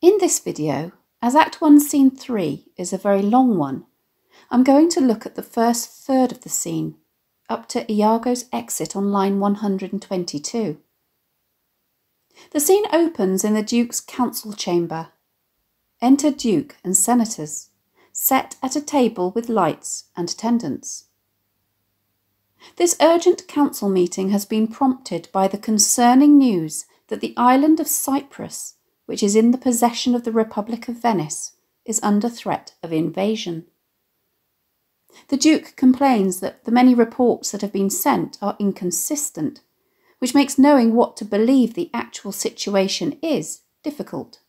In this video, as Act 1 Scene 3 is a very long one, I'm going to look at the first third of the scene, up to Iago's exit on line 122. The scene opens in the Duke's council chamber. Enter Duke and senators, set at a table with lights and attendants. This urgent council meeting has been prompted by the concerning news that the island of Cyprus, which is in the possession of the Republic of Venice, is under threat of invasion. The Duke complains that the many reports that have been sent are inconsistent, which makes knowing what to believe the actual situation is difficult.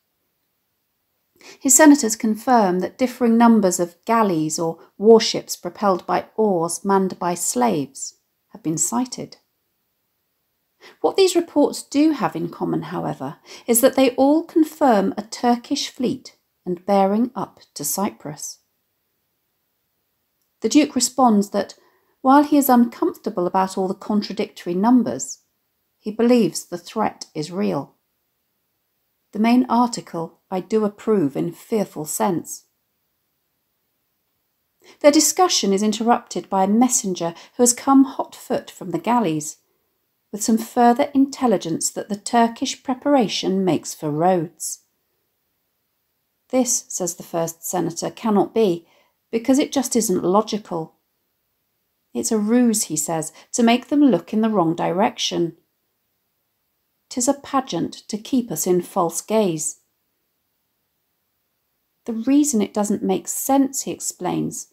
His senators confirm that differing numbers of galleys or warships propelled by oars manned by slaves have been sighted. What these reports do have in common, however, is that they all confirm a Turkish fleet and bearing up to Cyprus. The Duke responds that, while he is uncomfortable about all the contradictory numbers, he believes the threat is real. The main article I do approve in fearful sense. Their discussion is interrupted by a messenger who has come hot foot from the galleys, with some further intelligence that the Turkish preparation makes for Rhodes. This, says the first senator, cannot be, because it just isn't logical. It's a ruse, he says, to make them look in the wrong direction. 'Tis a pageant to keep us in false gaze. The reason it doesn't make sense, he explains,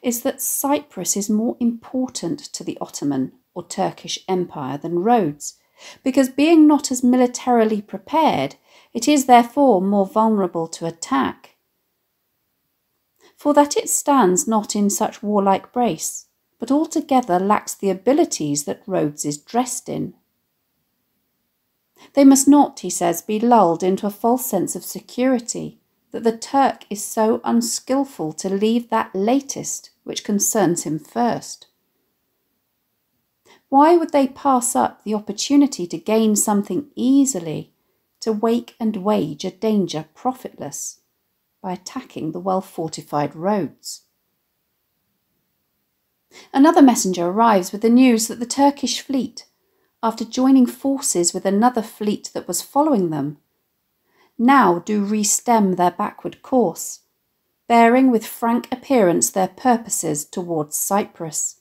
is that Cyprus is more important to the Ottoman or Turkish Empire than Rhodes, because being not as militarily prepared, it is therefore more vulnerable to attack. For that it stands not in such warlike brace, but altogether lacks the abilities that Rhodes is dressed in. They must not, he says, be lulled into a false sense of security, that the Turk is so unskilful to leave that latest which concerns him first. Why would they pass up the opportunity to gain something easily, to wake and wage a danger profitless, by attacking the well-fortified Rhodes? Another messenger arrives with the news that the Turkish fleet, after joining forces with another fleet that was following them, now do re-stem their backward course, bearing with frank appearance their purposes towards Cyprus.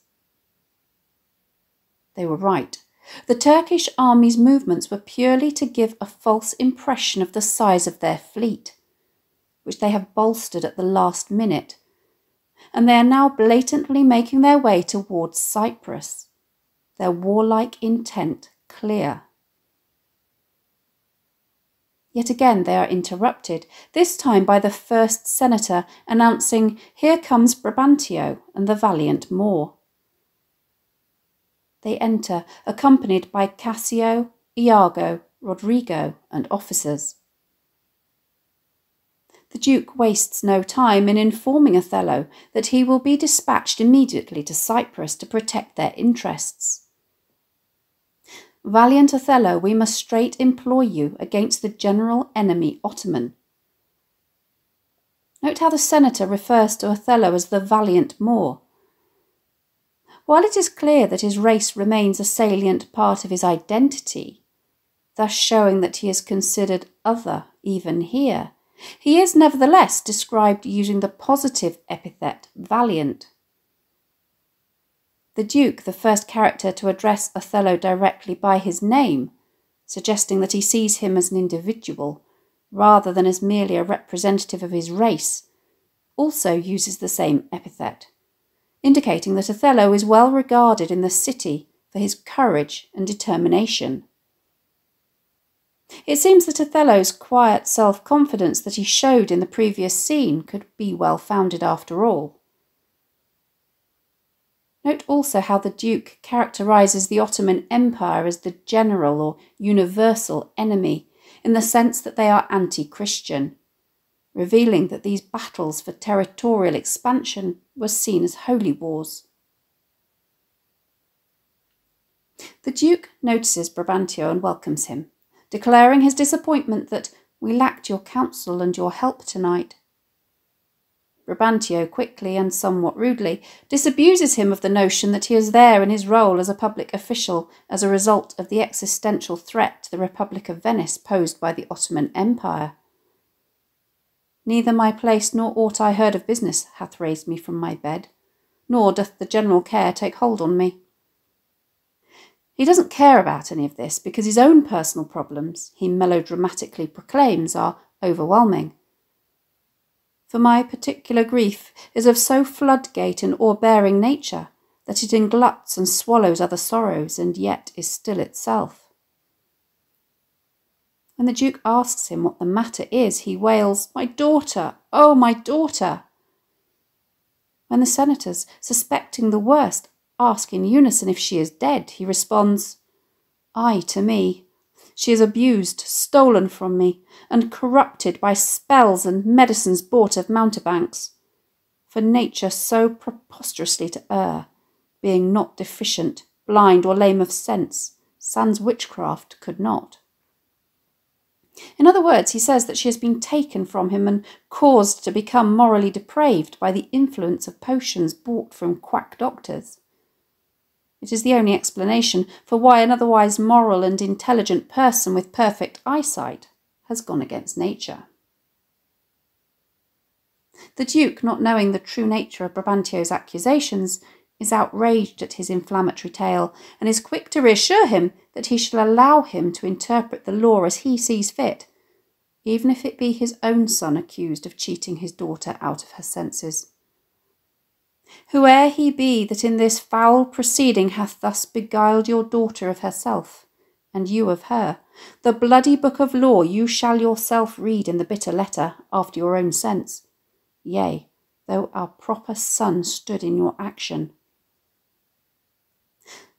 They were right. The Turkish army's movements were purely to give a false impression of the size of their fleet, which they have bolstered at the last minute, and they are now blatantly making their way towards Cyprus, their warlike intent clear. Yet again they are interrupted, this time by the first senator announcing, "Here comes Brabantio and the valiant Moor." They enter, accompanied by Cassio, Iago, Rodrigo, and officers. The Duke wastes no time in informing Othello that he will be dispatched immediately to Cyprus to protect their interests. "Valiant Othello, we must straight employ you against the general enemy Ottoman." Note how the senator refers to Othello as the valiant Moor. While it is clear that his race remains a salient part of his identity, thus showing that he is considered other even here, he is nevertheless described using the positive epithet valiant. The Duke, the first character to address Othello directly by his name, suggesting that he sees him as an individual, rather than as merely a representative of his race, also uses the same epithet, indicating that Othello is well regarded in the city for his courage and determination. It seems that Othello's quiet self-confidence that he showed in the previous scene could be well founded after all. Note also how the Duke characterises the Ottoman Empire as the general or universal enemy, in the sense that they are anti-Christian, revealing that these battles for territorial expansion were seen as holy wars. The Duke notices Brabantio and welcomes him, declaring his disappointment that We lacked your counsel and your help tonight." Brabantio quickly and somewhat rudely disabuses him of the notion that he is there in his role as a public official as a result of the existential threat to the Republic of Venice posed by the Ottoman Empire. "Neither my place nor aught I heard of business hath raised me from my bed, nor doth the general care take hold on me." He doesn't care about any of this because his own personal problems, he melodramatically proclaims, are overwhelming. "For my particular grief is of so floodgate and o'erbearing nature that it engluts and swallows other sorrows, and yet is still itself." When the Duke asks him what the matter is, he wails, "My daughter! Oh, my daughter!" When the senators, suspecting the worst, ask in unison if she is dead, he responds, "Ay, to me. She is abused, stolen from me, and corrupted by spells and medicines bought of mountebanks. For nature so preposterously to err, being not deficient, blind, or lame of sense, sans witchcraft could not." In other words, he says that she has been taken from him and caused to become morally depraved by the influence of potions bought from quack doctors. It is the only explanation for why an otherwise moral and intelligent person with perfect eyesight has gone against nature. The Duke, not knowing the true nature of Brabantio's accusations, is outraged at his inflammatory tale and is quick to reassure him that he shall allow him to interpret the law as he sees fit, even if it be his own son accused of cheating his daughter out of her senses. "Whoe'er he be that in this foul proceeding hath thus beguiled your daughter of herself, and you of her, the bloody book of law you shall yourself read in the bitter letter after your own sense, yea, though our proper son stood in your action."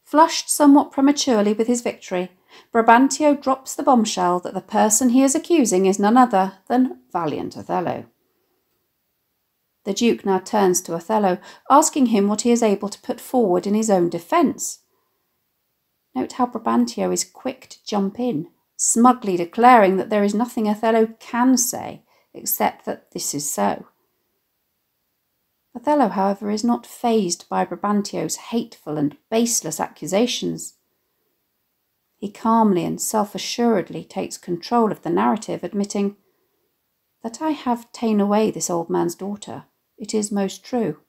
Flushed somewhat prematurely with his victory, Brabantio drops the bombshell that the person he is accusing is none other than valiant Othello. The Duke now turns to Othello, asking him what he is able to put forward in his own defence. Note how Brabantio is quick to jump in, smugly declaring that there is nothing Othello can say except that this is so. Othello, however, is not fazed by Brabantio's hateful and baseless accusations. He calmly and self-assuredly takes control of the narrative, admitting, "That I have ta'en away this old man's daughter, it is most true.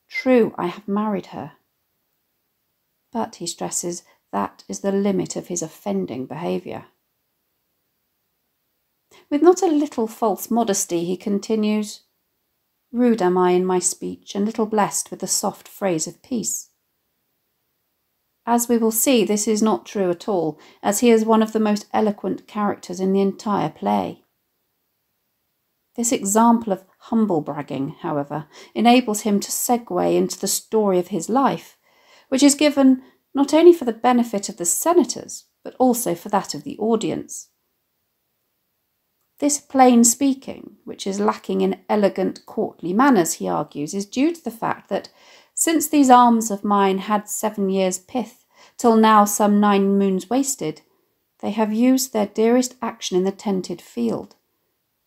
True, I have married her." But, he stresses, that is the limit of his offending behaviour. With not a little false modesty, he continues, "Rude am I in my speech, and little blessed with the soft phrase of peace." As we will see, this is not true at all, as he is one of the most eloquent characters in the entire play. This example of humble bragging, however, enables him to segue into the story of his life, which is given not only for the benefit of the senators, but also for that of the audience. This plain speaking, which is lacking in elegant courtly manners, he argues, is due to the fact that, since these arms of mine had 7 years' pith, till now some 9 moons wasted, they have used their dearest action in the tented field,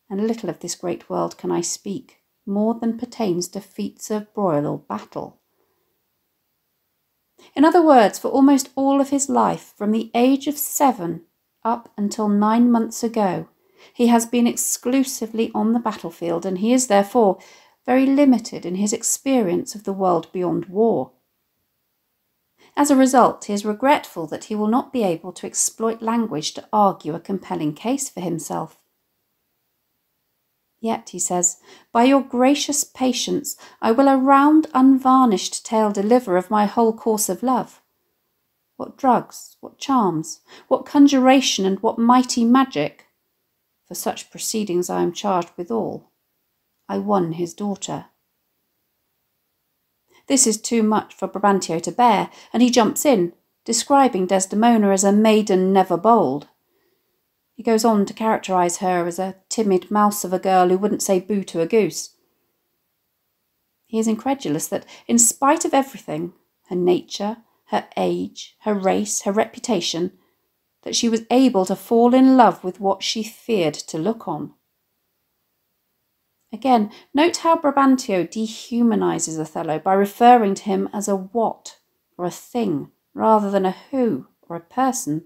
and little of this great world can I speak, more than pertains to feats of broil or battle. In other words, for almost all of his life, from the age of 7 up until 9 months ago, he has been exclusively on the battlefield, and he is therefore very limited in his experience of the world beyond war. As a result, he is regretful that he will not be able to exploit language to argue a compelling case for himself. Yet, he says, "By your gracious patience, I will a round, unvarnished tale deliver of my whole course of love. What drugs, what charms, what conjuration, and what mighty magic, for such proceedings I am charged withal, I won his daughter." This is too much for Brabantio to bear, and he jumps in, describing Desdemona as a maiden never bold. He goes on to characterise her as a timid mouse of a girl who wouldn't say boo to a goose. He is incredulous that, in spite of everything, her nature, her age, her race, her reputation, that she was able to fall in love with what she feared to look on. Again, note how Brabantio dehumanises Othello by referring to him as a what or a thing rather than a who or a person,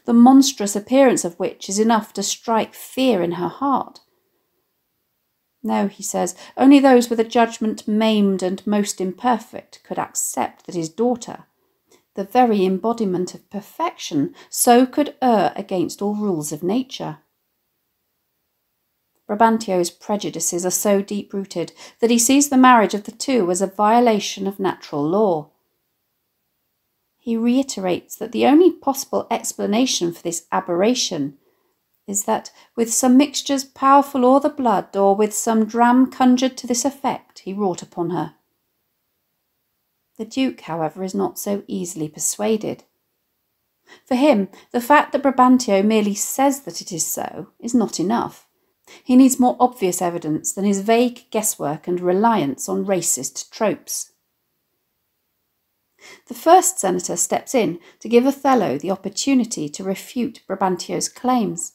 the monstrous appearance of which is enough to strike fear in her heart. No, he says, only those with a judgment maimed and most imperfect could accept that his daughter, the very embodiment of perfection, so could err against all rules of nature. Brabantio's prejudices are so deep-rooted that he sees the marriage of the two as a violation of natural law. He reiterates that the only possible explanation for this aberration is that, with some mixtures powerful o'er the blood, or with some dram conjured to this effect, he wrought upon her. The Duke, however, is not so easily persuaded. For him, the fact that Brabantio merely says that it is so is not enough. He needs more obvious evidence than his vague guesswork and reliance on racist tropes. The first senator steps in to give Othello the opportunity to refute Brabantio's claims,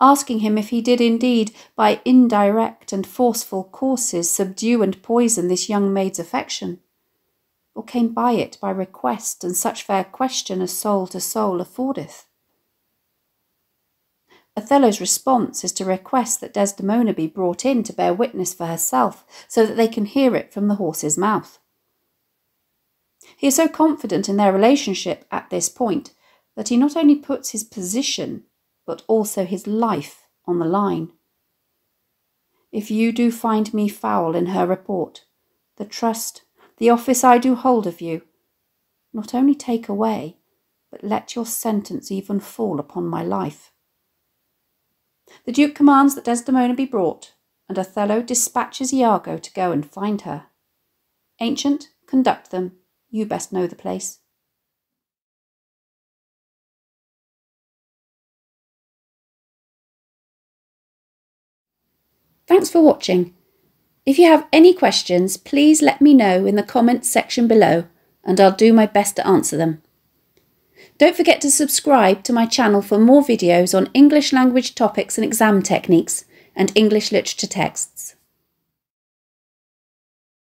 asking him if he did indeed, by indirect and forceful courses, subdue and poison this young maid's affection, or came by it by request and such fair question as soul to soul affordeth. Othello's response is to request that Desdemona be brought in to bear witness for herself, so that they can hear it from the horse's mouth. He is so confident in their relationship at this point that he not only puts his position, but also his life on the line. If you do find me foul in her report, the trust, the office I do hold of you, not only take away, but let your sentence even fall upon my life. The Duke commands that Desdemona be brought, and Othello dispatches Iago to go and find her. Ancient, conduct them. You best know the place. Thanks for watching. If you have any questions, please let me know in the comments section below, and I'll do my best to answer them. Don't forget to subscribe to my channel for more videos on English language topics and exam techniques, and English literature texts.